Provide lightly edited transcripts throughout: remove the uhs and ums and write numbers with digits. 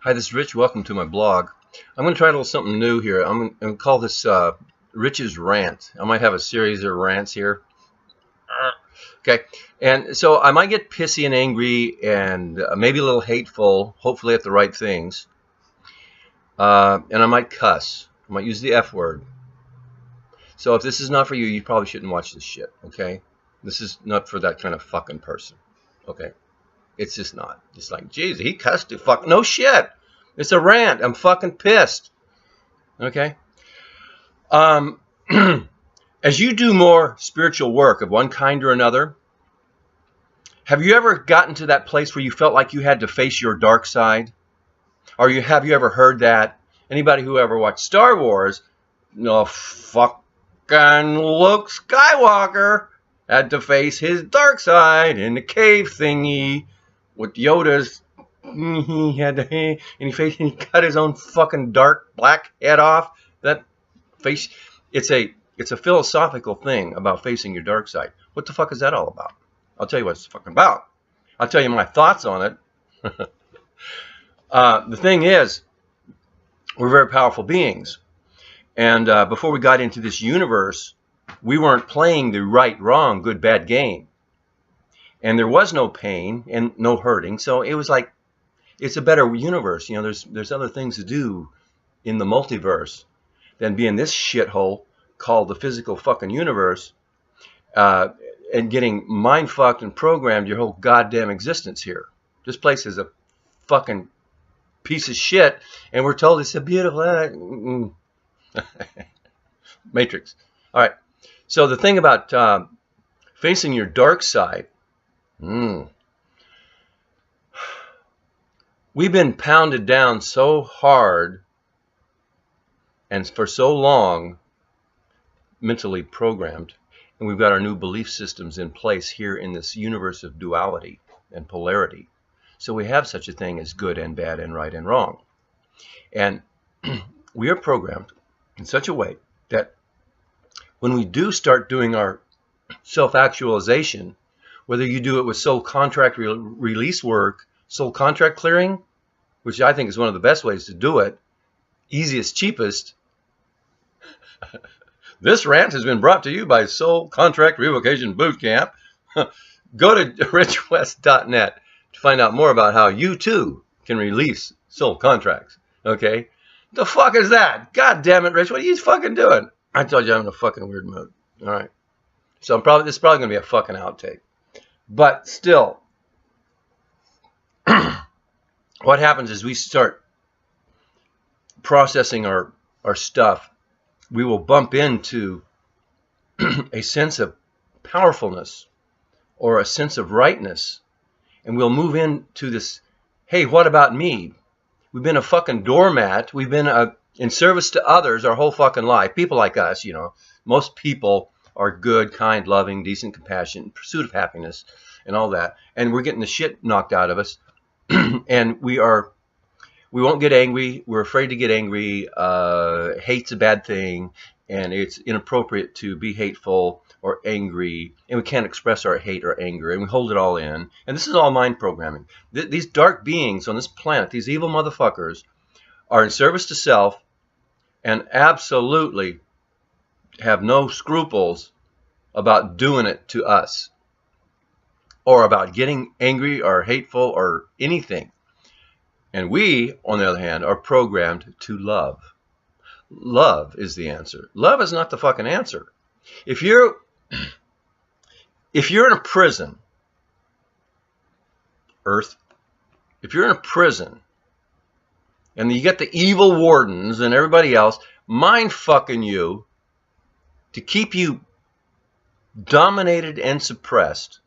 Hi, this is Rich. Welcome to my blog. I'm going to try a little something new here. I'm going to call this Rich's Rant. I might have a series of rants here. Okay, and so I might get pissy and angry and maybe a little hateful, hopefully at the right things. And I might cuss. I might use the F word. So if this is not for you, you probably shouldn't watch this shit, okay? This is not for that kind of fucking person, okay? It's just not. It's like, geez, he cussed to fuck. No shit. It's a rant. I'm fucking pissed. Okay? As you do more spiritual work of one kind or another, have you ever gotten to that place where you felt like you had to face your dark side? Or have you ever heard that? Anybody who ever watched Star Wars, no fucking Luke Skywalker had to face his dark side in the cave thingy with Yoda's. He had to, and he cut his own fucking dark black head off. That face, it's a philosophical thing about facing your dark side. What the fuck is that all about? I'll tell you what it's fucking about. I'll tell you my thoughts on it. The thing is, we're very powerful beings, and before we got into this universe, we weren't playing the right, wrong, good, bad game, and there was no pain and no hurting. So it was like, it's a better universe. You know, there's other things to do in the multiverse than be in this shithole called the physical fucking universe, and getting mind fucked and programmed your whole goddamn existence here. This place is a fucking piece of shit, and we're told it's a beautiful Matrix. All right. So the thing about facing your dark side. We've been pounded down so hard and for so long, mentally programmed, and we've got our new belief systems in place here in this universe of duality and polarity. So we have such a thing as good and bad and right and wrong. And we are programmed in such a way that when we do start doing our self-actualization, whether you do it with soul contract release work, soul contract clearing, which I think is one of the best ways to do it, easiest, cheapest. This rant has been brought to you by Soul Contract Revocation Bootcamp. Go to richwest.net to find out more about how you too can release soul contracts. Okay? The fuck is that? God damn it, Rich. What are you fucking doing? I told you I'm in a fucking weird mood. All right. So this is probably going to be a fucking outtake. But still, what happens is we start processing our stuff. We will bump into a sense of powerfulness or a sense of rightness, and we'll move into this, hey, what about me? We've been a fucking doormat. We've been in service to others our whole fucking life. People like us, you know, most people are good, kind, loving, decent, compassionate, in pursuit of happiness and all that, and we're getting the shit knocked out of us. And we won't get angry. We're afraid to get angry. Hate's a bad thing, and it's inappropriate to be hateful or angry, and we can't express our hate or anger, and we hold it all in. And this is all mind programming. These dark beings on this planet, these evil motherfuckers, are in service to self and absolutely have no scruples about doing it to us, or about getting angry or hateful or anything. And we, on the other hand, are programmed to love. Love is the answer. Love is not the fucking answer. If you're in a prison, Earth, if you're in a prison, and you get the evil wardens and everybody else mind fucking you to keep you dominated and suppressed,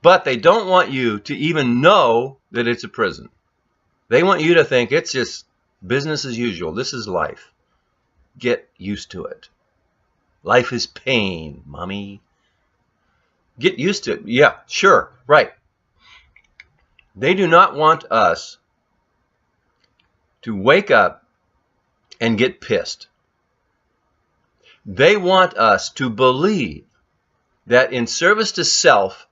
but they don't want you to even know that it's a prison. They want you to think it's just business as usual. This is life. Get used to it. Life is pain, mommy. Get used to it. Yeah, sure, right. They do not want us to wake up and get pissed. They want us to believe that in service to self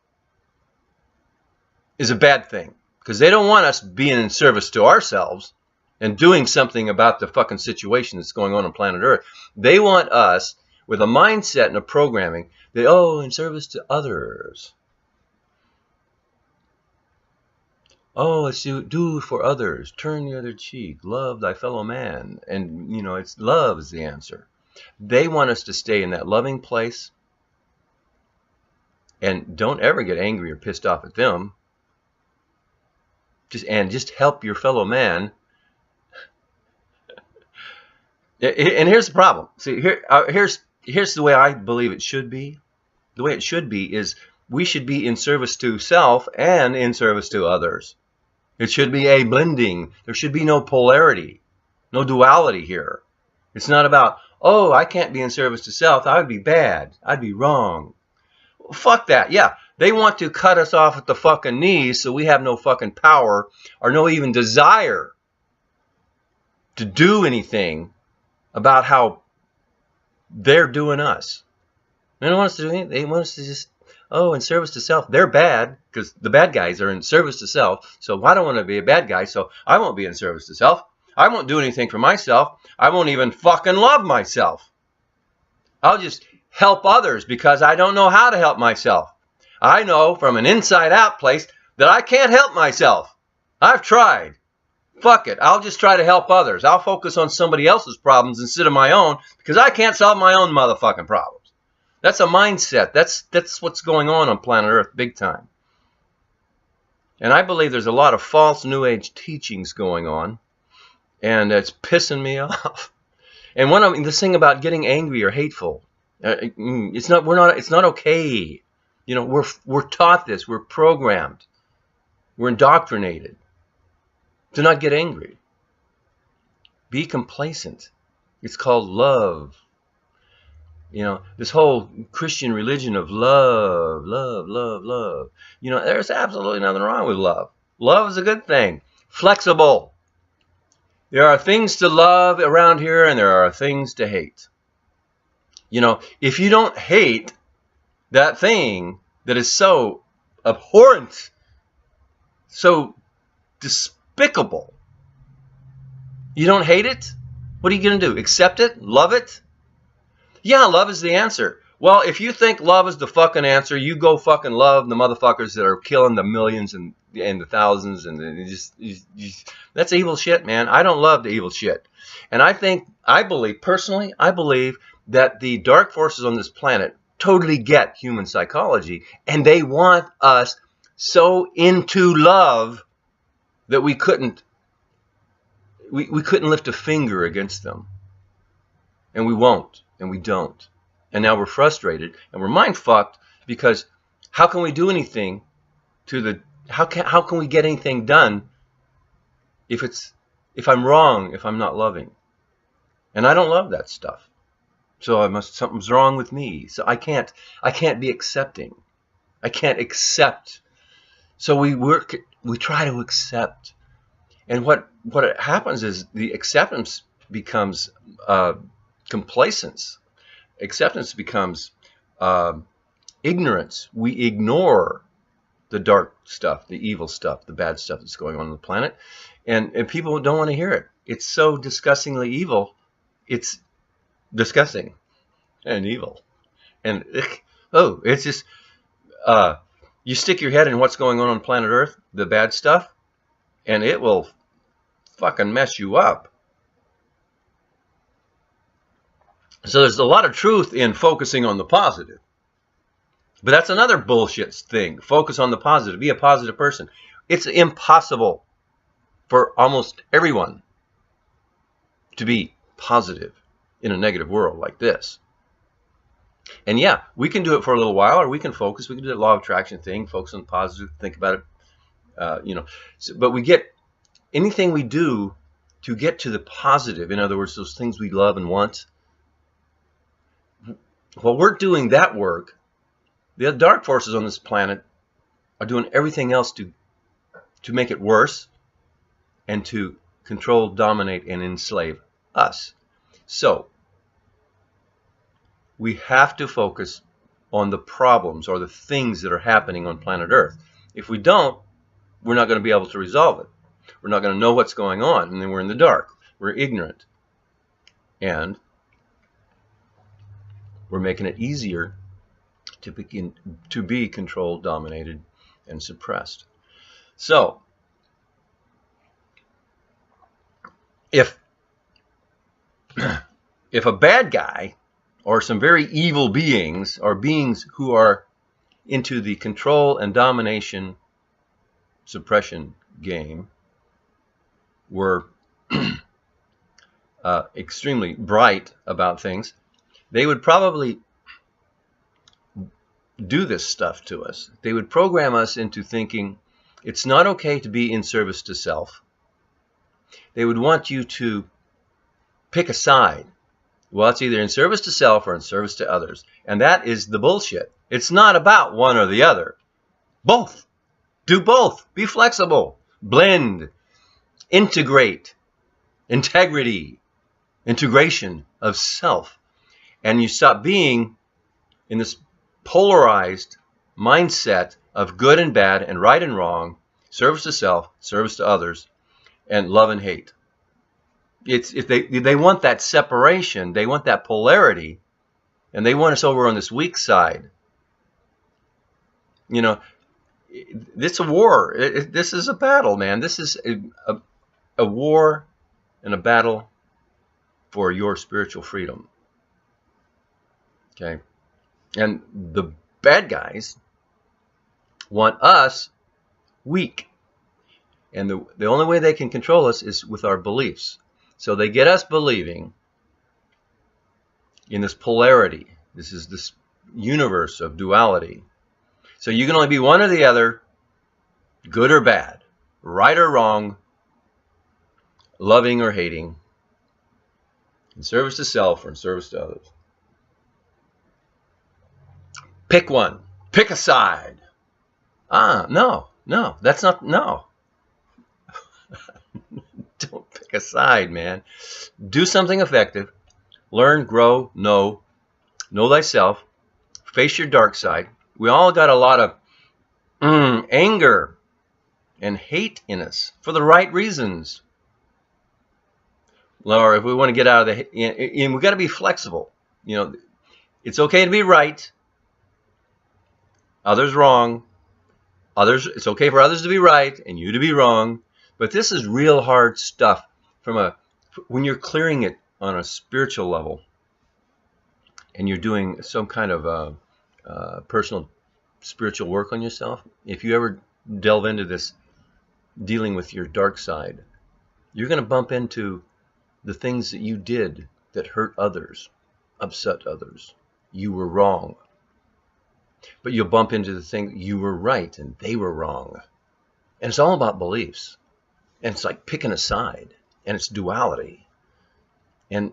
is a bad thing. Because they don't want us being in service to ourselves and doing something about the fucking situation that's going on planet Earth. They want us with a mindset and a programming that, oh, in service to others. Oh, let's do for others. Turn the other cheek. Love thy fellow man. And, you know, it's love is the answer. They want us to stay in that loving place. And don't ever get angry or pissed off at them. Just help your fellow man. And here's the problem. See, here's the way I believe it should be. The way it should be is we should be in service to self and in service to others. It should be a blending. There should be no polarity, no duality here. It's not about, oh, I can't be in service to self. I would be bad. I'd be wrong. Well, fuck that. Yeah, they want to cut us off at the fucking knees so we have no fucking power or no even desire to do anything about how they're doing us. They don't want us to do anything. They want us to just, oh, in service to self. They're bad because the bad guys are in service to self. So I don't want to be a bad guy, so I won't be in service to self. I won't do anything for myself. I won't even fucking love myself. I'll just help others because I don't know how to help myself. I know from an inside out place that I can't help myself. I've tried. Fuck it. I'll just try to help others. I'll focus on somebody else's problems instead of my own because I can't solve my own motherfucking problems. That's a mindset. That's what's going on planet Earth big time. And I believe there's a lot of false New Age teachings going on, and it's pissing me off. And this thing about getting angry or hateful, it's not okay. You know, we're taught this. We're programmed. We're indoctrinated to not get angry. Be complacent. It's called love. You know, this whole Christian religion of love, love, love, love. You know, there's absolutely nothing wrong with love. Love is a good thing. Flexible. There are things to love around here and there are things to hate. You know, if you don't hate that thing that is so abhorrent, so despicable, you don't hate it, what are you going to do? Accept it? Love it? Yeah, love is the answer. Well, if you think love is the fucking answer, you go fucking love the motherfuckers that are killing the millions and the thousands and that's evil shit, man. I don't love the evil shit. And I believe personally that the dark forces on this planet totally get human psychology and they want us so into love that we couldn't lift a finger against them. And we won't. And we don't. And now we're frustrated and we're mind fucked because how can we do anything how can we get anything done if I'm wrong, if I'm not loving? And I don't love that stuff. So something's wrong with me. So I can't be accepting. I can't accept. So we try to accept. And what happens is the acceptance becomes complacence. Acceptance becomes ignorance. We ignore the dark stuff, the evil stuff, the bad stuff that's going on the planet. And people don't want to hear it. It's so disgustingly evil. It's disgusting and evil. And it's just, you stick your head in what's going on planet Earth, the bad stuff, and it will fucking mess you up. So there's a lot of truth in focusing on the positive. But that's another bullshit thing. Focus on the positive. Be a positive person. It's impossible for almost everyone to be positive in a negative world like this. And yeah, we can do it for a little while, or we can focus. We can do the law of attraction thing, focus on the positive, think about it. But we get anything we do to get to the positive, in other words, those things we love and want. While we're doing that work, the dark forces on this planet are doing everything else to make it worse and to control, dominate, and enslave us. So we have to focus on the problems or the things that are happening on planet Earth. If we don't, we're not going to be able to resolve it. We're not going to know what's going on, and then we're in the dark. We're ignorant. And we're making it easier to be controlled, dominated, and suppressed. So, if a bad guy or some very evil beings or beings who are into the control and domination suppression game were extremely bright about things, they would probably do this stuff to us. They would program us into thinking it's not okay to be in service to self. They would want you to pick a side. Well, it's either in service to self or in service to others. And that is the bullshit. It's not about one or the other. Both. Do both. Be flexible. Blend. Integrate. Integrity. Integration of self. And you stop being in this polarized mindset of good and bad and right and wrong, service to self, service to others, and love and hate. If they want that separation, they want that polarity, and they want us over on this weak side. You know, it's a war. This is a battle, man. This is a war and a battle for your spiritual freedom. Okay? And the bad guys want us weak. And the only way they can control us is with our beliefs. So they get us believing in this polarity. This is this universe of duality. So you can only be one or the other, good or bad, right or wrong, loving or hating, in service to self or in service to others. Pick one. Pick a side. No, that's not, no. Don't pick a side, man. Do something effective. Learn, grow, know thyself. Face your dark side. We all got a lot of anger and hate in us for the right reasons. Or if we want to get out of the, and we got to be flexible. You know, it's okay to be right. Others wrong. It's okay for others to be right and you to be wrong. But this is real hard stuff when you're clearing it on a spiritual level and you're doing some kind of personal spiritual work on yourself. If you ever delve into this, dealing with your dark side, you're going to bump into the things that you did that hurt others, upset others. You were wrong. But you'll bump into the thing, you were right and they were wrong. And it's all about beliefs. And it's like picking a side. And it's duality. And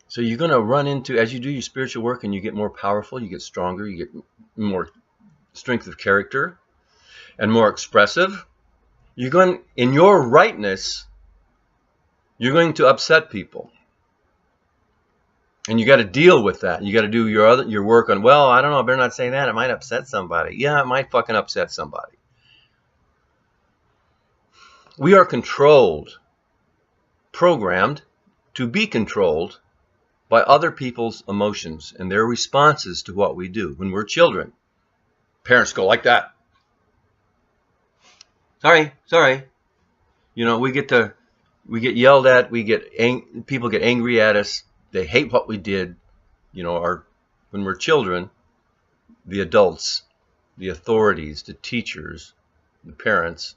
so you're going to run into, as you do your spiritual work and you get more powerful, you get stronger, you get more strength of character and more expressive, you're going, in your rightness, you're going to upset people. And you got to deal with that. You got to do your work on, well, I don't know, I better not say that. It might upset somebody. Yeah, it might fucking upset somebody. We are controlled, programmed to be controlled by other people's emotions and their responses to what we do. When we're children, parents go like that. Sorry. You know, we get yelled at. People get angry at us. They hate what we did. You know, when we're children, the adults, the authorities, the teachers, the parents,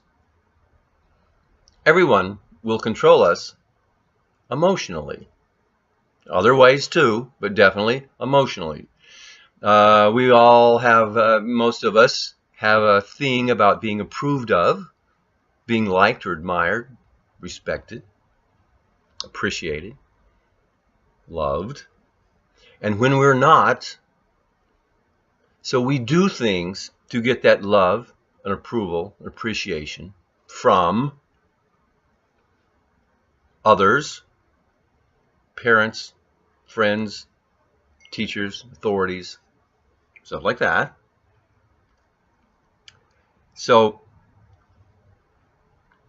everyone will control us emotionally. Other ways too, but definitely emotionally. We all have, most of us have a thing about being approved of, being liked or admired, respected, appreciated, loved. And when we're not, so we do things to get that love and approval, appreciation from others, parents, friends, teachers, authorities, stuff like that. So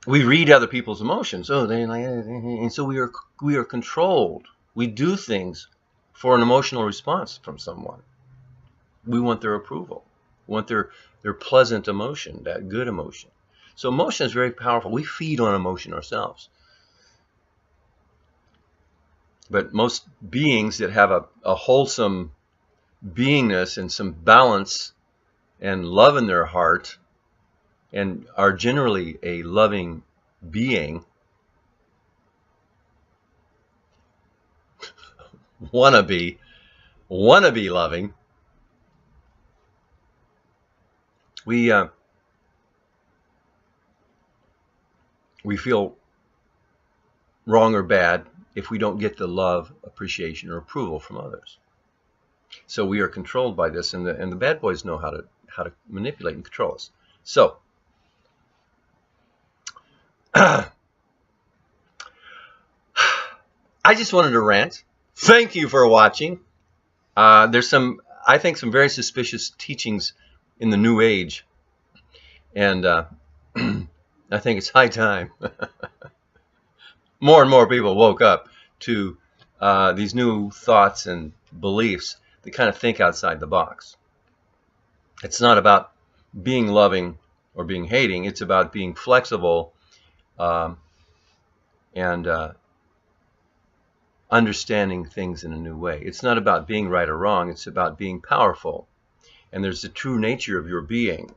We read other people's emotions. Oh, they like, and so we are controlled. We do things for an emotional response from someone. We want their approval. We want their pleasant emotion, that good emotion. So emotion is very powerful. We feed on emotion ourselves. But most beings that have a wholesome beingness and some balance and love in their heart and are generally a loving being, wanna be loving, we feel wrong or bad if we don't get the love, appreciation, or approval from others. So we are controlled by this, and the bad boys know how to manipulate and control us. So I just wanted to rant. Thank you for watching. There's I think, some very suspicious teachings in the New Age, and I think it's high time more and more people woke up to these new thoughts and beliefs that kind of think outside the box. It's not about being loving or being hating. It's about being flexible and understanding things in a new way. It's not about being right or wrong. It's about being powerful. And there's the true nature of your being.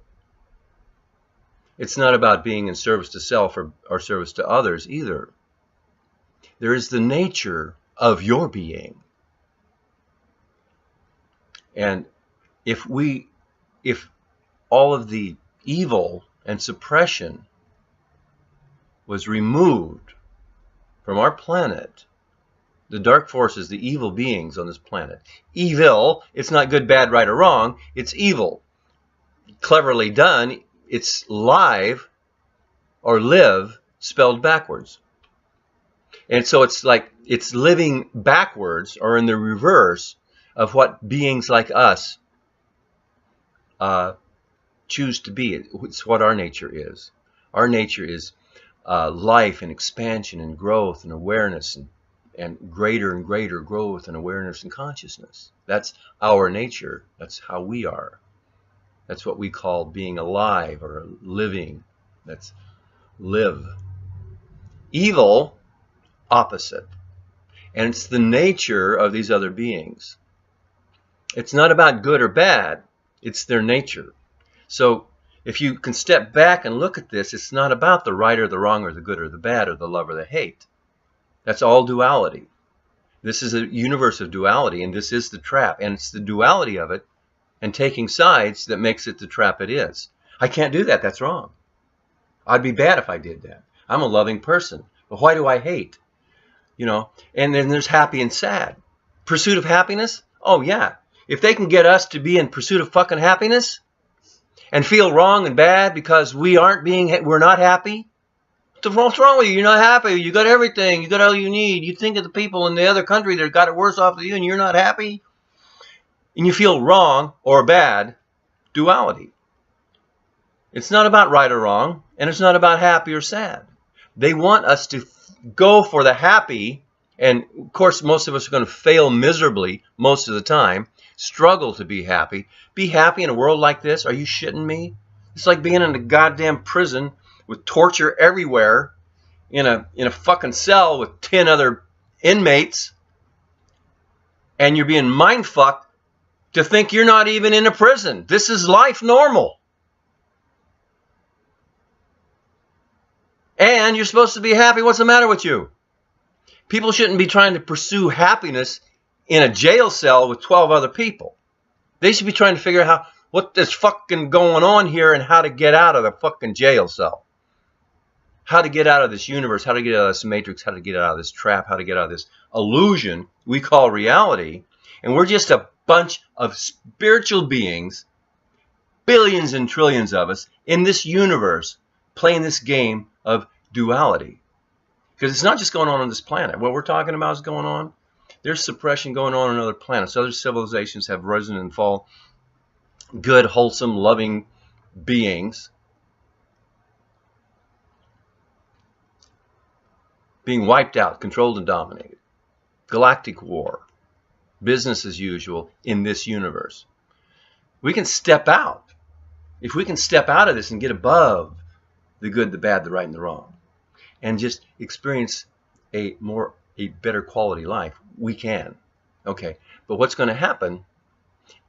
It's not about being in service to self or service to others either. There is the nature of your being. And if all of the evil and suppression was removed from our planet, the dark forces, the evil beings on this planet, evil, it's not good, bad, right, or wrong, it's evil. Cleverly done, it's live or live spelled backwards. And so it's like it's living backwards or in the reverse of what beings like us choose to be. It's what our nature is. Our nature is life and expansion and growth and awareness and greater and greater growth and awareness and consciousness. That's our nature. That's how we are. That's what we call being alive or living. That's live. Evil, opposite. And it's the nature of these other beings. It's not about good or bad. It's their nature. So if you can step back and look at this, it's not about the right or the wrong or the good or the bad or the love or the hate. That's all duality. This is a universe of duality, and this is the trap. And it's the duality of it and taking sides that makes it the trap it is. I can't do that. That's wrong. I'd be bad if I did that. I'm a loving person. But why do I hate? You know, and then there's happy and sad. Pursuit of happiness? Oh, yeah. If they can get us to be in pursuit of fucking happiness and feel wrong and bad because we're not happy, what's wrong with you? You're not happy. You got everything. You got all you need. You think of the people in the other country that got it worse off than you, and you're not happy? And you feel wrong or bad, duality. It's not about right or wrong, and it's not about happy or sad. They want us to go for the happy, and of course most of us are going to fail miserably most of the time, struggle to be happy. Be happy in a world like this? Are you shitting me? It's like being in a goddamn prison with torture everywhere, in a fucking cell with 10 other inmates, and you're being mind-fucked to think you're not even in a prison. This is life normal. And you're supposed to be happy. What's the matter with you? People shouldn't be trying to pursue happiness in a jail cell with 12 other people. They should be trying to figure out what is fucking going on here and how to get out of the fucking jail cell. How to get out of this universe, how to get out of this matrix, how to get out of this trap, how to get out of this illusion we call reality. And we're just a bunch of spiritual beings, billions and trillions of us, in this universe playing this game of duality. Because it's not just going on this planet. What we're talking about is going on. There's suppression going on other planets. Other civilizations have risen and fall. Good, wholesome, loving beings. being wiped out, controlled and dominated. Galactic war. Business as usual in this universe. We can step out. If we can step out of this and get above the good, the bad, the right, and the wrong, and just experience a better quality life, we can. Okay, but what's going to happen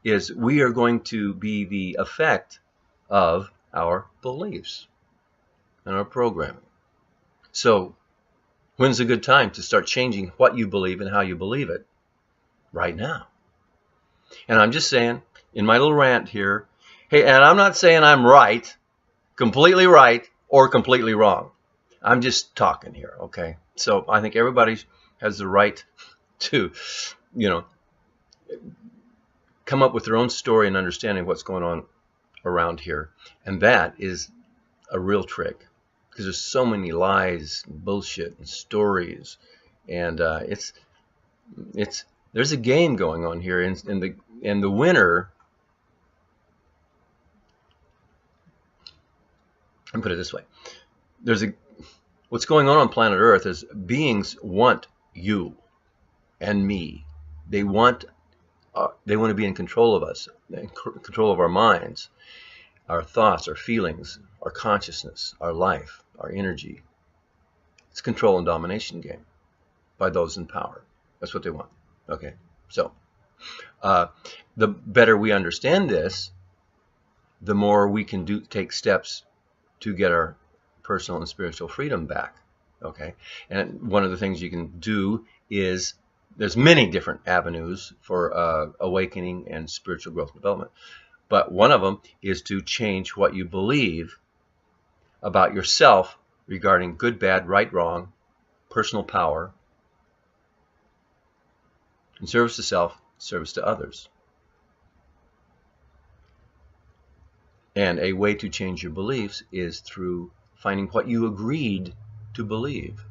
is we are going to be the effect of our beliefs and our programming. So when's a good time to start changing what you believe and how you believe it? Right now. And I'm just saying, in my little rant here, hey, and I'm not saying I'm right, completely right, or completely wrong. I'm just talking here, okay? So I think everybody has the right to, come up with their own story and understanding what's going on around here. And that is a real trick, because there's so many lies, and bullshit, and stories, and there's a game going on here, and the winner. Let me put it this way: what's going on planet Earth is beings want you and me. They want to be in control of us, in control of our minds, our thoughts, our feelings, our consciousness, our life, our energy. It's a control and domination game by those in power. That's what they want. Okay, so the better we understand this, the more we can take steps to get our personal and spiritual freedom back. Okay, and one of the things you can do is, there's many different avenues for awakening and spiritual growth and development, but one of them is to change what you believe about yourself regarding good, bad, right, wrong, personal power, and service to self, service to others. And a way to change your beliefs is through finding what you agreed to believe.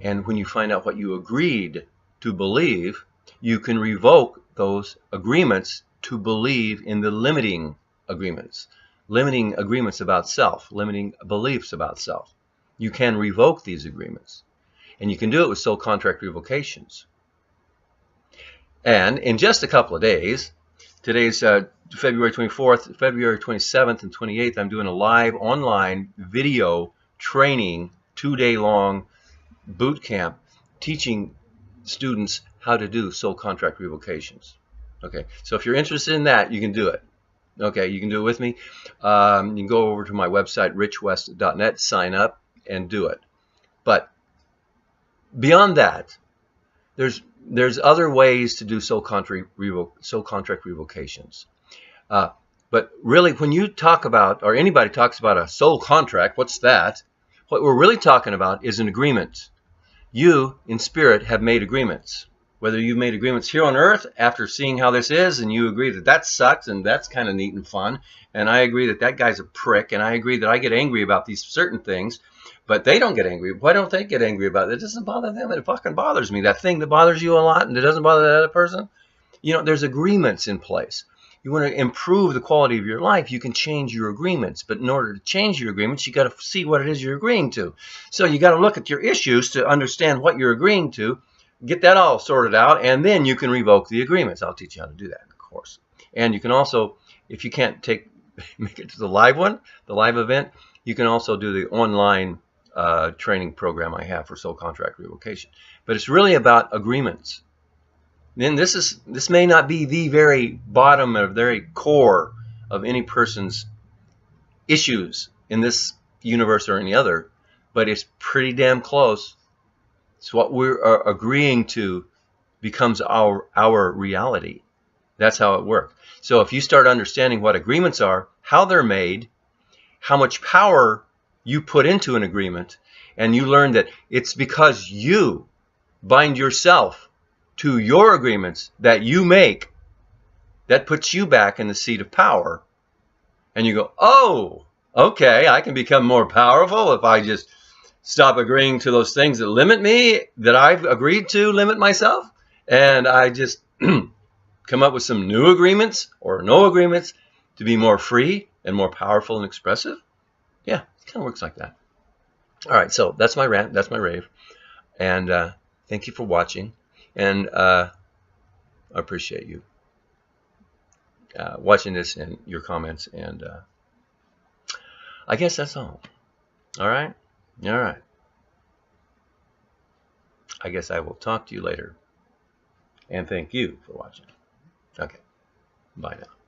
And when you find out what you agreed to believe, you can revoke those agreements to believe in the limiting agreements about self, limiting beliefs about self. You can revoke these agreements, and you can do it with soul contract revocations. And in just a couple of days, today's February 24th, February 27th, and 28th, I'm doing a live online video training, 2-day long boot camp, teaching students how to do soul contract revocations. Okay, so if you're interested in that, you can do it. Okay, you can do it with me. You can go over to my website, richwest.net, sign up, and do it. But beyond that, there's other ways to do soul contract revocations. But really, when you talk about, or anybody talks about a soul contract, what's that? What we're really talking about is an agreement. You, in spirit, have made agreements. Whether you've made agreements here on earth after seeing how this is, and you agree that that sucks and that's kind of neat and fun, and I agree that that guy's a prick, and I agree that I get angry about these certain things, but they don't get angry. Why don't they get angry about it? It doesn't bother them. It fucking bothers me. That thing that bothers you a lot and it doesn't bother that other person. There's agreements in place. You want to improve the quality of your life, you can change your agreements. But in order to change your agreements, you got to see what it is you're agreeing to. So you got to look at your issues to understand what you're agreeing to, get that all sorted out, and then you can revoke the agreements. I'll teach you how to do that, of course. And you can also, if you can't make it to the live one, the live event, you can also do the online training program I have for soul contract revocation. But it's really about agreements. Then this may not be the very bottom or very core of any person's issues in this universe or any other, but it's pretty damn close. It's what we're agreeing to becomes our reality. That's how it works. So if you start understanding what agreements are, how they're made, how much power you put into an agreement, and you learn that it's because you bind yourself to your agreements that you make, that puts you back in the seat of power. And you go, oh, okay, I can become more powerful if I just stop agreeing to those things that limit me, that I've agreed to limit myself, and I just come up with some new agreements or no agreements to be more free and more powerful and expressive. Yeah, it kind of works like that. All right, so that's my rant, that's my rave. And thank you for watching. And I appreciate you watching this and your comments. And I guess that's all. All right? All right. I guess I will talk to you later. And thank you for watching. Okay. Bye now.